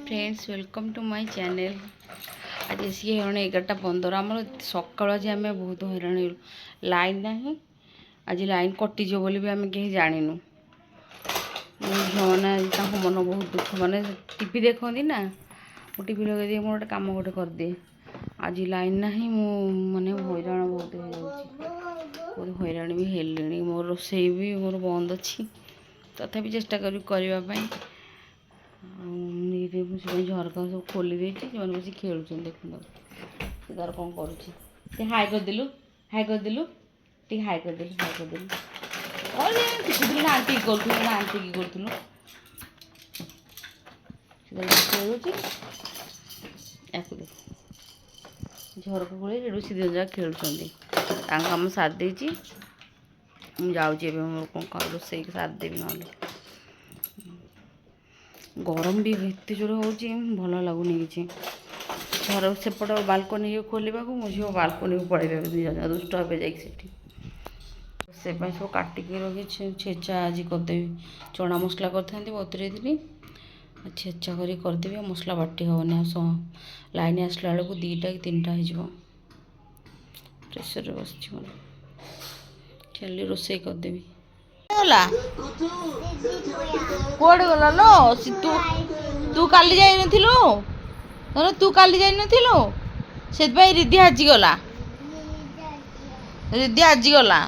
Friends welcome to my channel. आज आसिक हे 11:15 आम सका आज आम बहुत हैरान लाइन ना आज लाइन कटिज बोली भी आम कहीं जानू झीना मन बहुत दुख माने टीवी देखती ना टीवी लगे दिए मोर गोटे कम गोटे करदिए आज लाइन ना माने हैरान बहुत हैरान भी हेली मोर रोसे भी मोर बंद अच्छी तथापि चेष्टा करने झरका सब खोली देती जो बस खेल देखो से तार कौन कर हाई करदेलु हाई करदेलु टे हाई करदेलु हाई करदेलु आंटी करूँ आंटी की करूँ खेलुची झरका खोल सी दिन जाक खेलुँच कम साथ देती मुझे मोर कौन रोसे साथ देवी ना गरम भी एत जोर हो भल लगुनि कि घर सेपट बालकनी खोल मुझे बालकनी को पड़े दुष्ट हे जाकि से सब काटिक रखी छेचा आज करदेवी चना मसला करते बतरे थी छेचा करदेवी मसला बाटी हेनी लाइन आसला बेलू 2टा कि 3टा हो प्रेसर बस चली रोसे करदेवी कौड़े गला लो तू तू काली जाई नथिलु तू काली जाई नथिलु से रिद्धि हाजिगला रिद्धि हाजिगला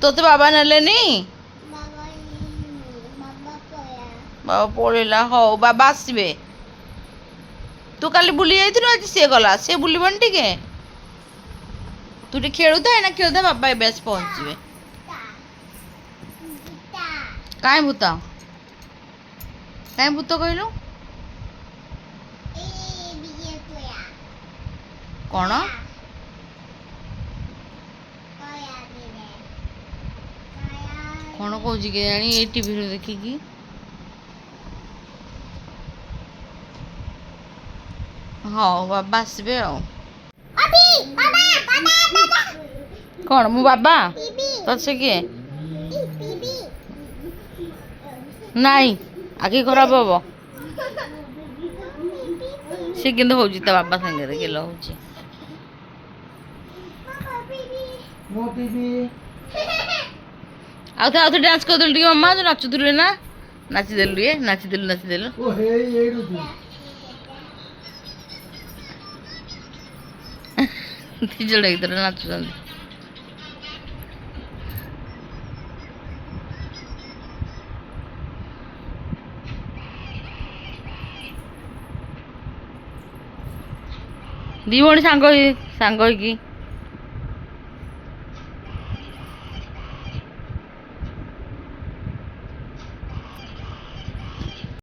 तोते बाबा नेलेनी बाबा पड़ेला हो बाबा आसबे तू काली बुली जाइथिलु आज से गला से बुलिबन टिके तू टे खेलुता ना खेलुता बाबा एबेस पहुंचबे काई भूत कहलु कौन कौन कौच के जानी ये टीवी देखिकी हाँ बाबा आसबे कौन मो बाबा तो से किए नाई आखि खराब हम सी कि बाबा सागे गेल आउ डांस करदेलु टे मम्मा जो नाचुलु ना नाचिदेलु ये नाचिदेलु दिजड़ इधर नाचुं दी भणी सांग